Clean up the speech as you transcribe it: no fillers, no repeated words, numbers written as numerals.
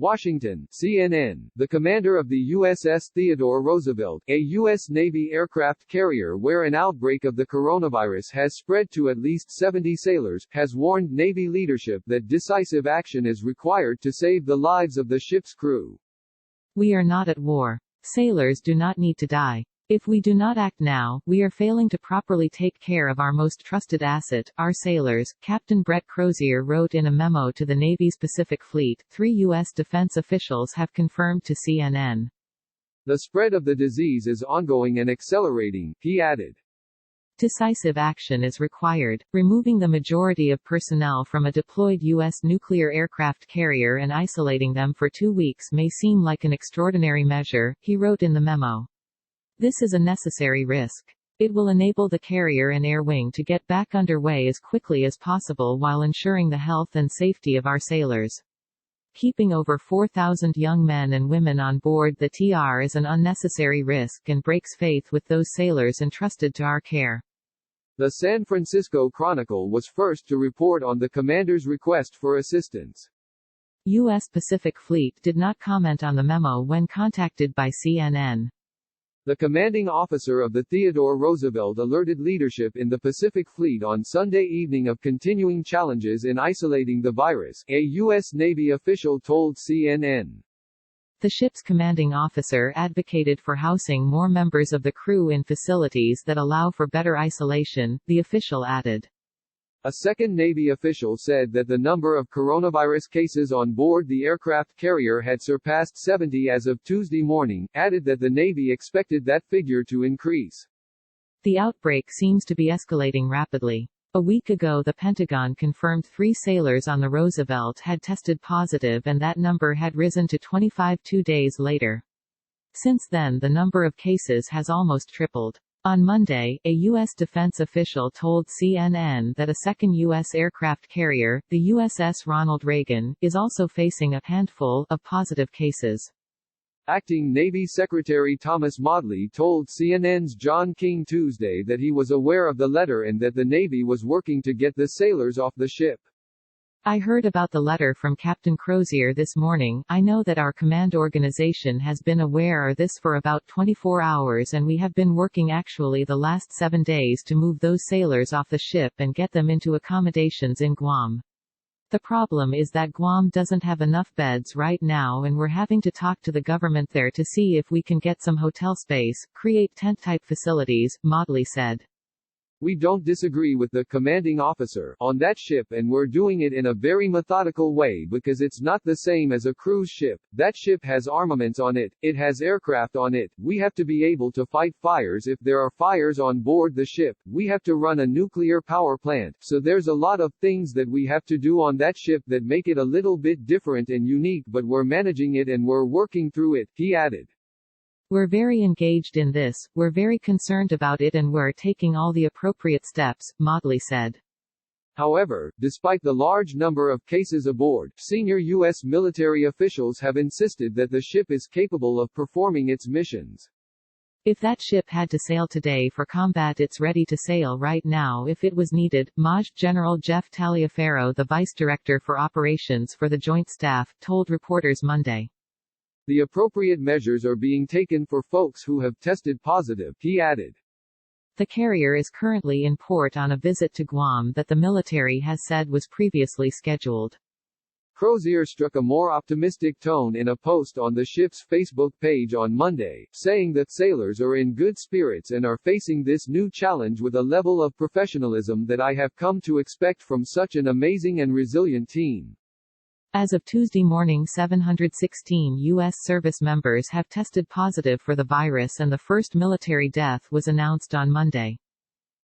Washington, CNN. The commander of the USS Theodore Roosevelt, a U.S. Navy aircraft carrier where an outbreak of the coronavirus has spread to at least 70 sailors, has warned Navy leadership that decisive action is required to save the lives of the ship's crew. We are not at war. Sailors do not need to die. If we do not act now, we are failing to properly take care of our most trusted asset, our sailors, Captain Brett Crozier wrote in a memo to the Navy's Pacific Fleet. 3 U.S. defense officials have confirmed to CNN. The spread of the disease is ongoing and accelerating, he added. Decisive action is required. Removing the majority of personnel from a deployed U.S. nuclear aircraft carrier and isolating them for 2 weeks may seem like an extraordinary measure, he wrote in the memo. This is a necessary risk. It will enable the carrier and air wing to get back underway as quickly as possible while ensuring the health and safety of our sailors. Keeping over 4,000 young men and women on board the TR is an unnecessary risk and breaks faith with those sailors entrusted to our care. The San Francisco Chronicle was first to report on the commander's request for assistance. U.S. Pacific Fleet did not comment on the memo when contacted by CNN. The commanding officer of the Theodore Roosevelt alerted leadership in the Pacific Fleet on Sunday evening of continuing challenges in isolating the virus, a U.S. Navy official told CNN. The ship's commanding officer advocated for housing more members of the crew in facilities that allow for better isolation, the official added. A second Navy official said that the number of coronavirus cases on board the aircraft carrier had surpassed 70 as of Tuesday morning, added that the Navy expected that figure to increase. The outbreak seems to be escalating rapidly. A week ago the Pentagon confirmed 3 sailors on the Roosevelt had tested positive and that number had risen to 25 2 days later. Since then the number of cases has almost tripled. On Monday, a U.S. defense official told CNN that a second U.S. aircraft carrier, the USS Ronald Reagan, is also facing a handful of positive cases. Acting Navy Secretary Thomas Modly told CNN's John King Tuesday that he was aware of the letter and that the Navy was working to get the sailors off the ship. I heard about the letter from Captain Crozier this morning. I know that our command organization has been aware of this for about 24 hours and we have been working actually the last 7 days to move those sailors off the ship and get them into accommodations in Guam. The problem is that Guam doesn't have enough beds right now and we're having to talk to the government there to see if we can get some hotel space, create tent-type facilities, Modly said. We don't disagree with the commanding officer on that ship and we're doing it in a very methodical way because it's not the same as a cruise ship. That ship has armaments on it, it has aircraft on it, we have to be able to fight fires if there are fires on board the ship, we have to run a nuclear power plant, so there's a lot of things that we have to do on that ship that make it a little bit different and unique but we're managing it and we're working through it, he added. We're very engaged in this, we're very concerned about it and we're taking all the appropriate steps, Modly said. However, despite the large number of cases aboard, senior U.S. military officials have insisted that the ship is capable of performing its missions. If that ship had to sail today for combat, it's ready to sail right now if it was needed, MAJ General Jeff Taliaferro, the Vice Director for Operations for the Joint Staff, told reporters Monday. The appropriate measures are being taken for folks who have tested positive, he added. The carrier is currently in port on a visit to Guam that the military has said was previously scheduled. Crozier struck a more optimistic tone in a post on the ship's Facebook page on Monday, saying that sailors are in good spirits and are facing this new challenge with a level of professionalism that I have come to expect from such an amazing and resilient team. As of Tuesday morning, 716 U.S. service members have tested positive for the virus and the first military death was announced on Monday.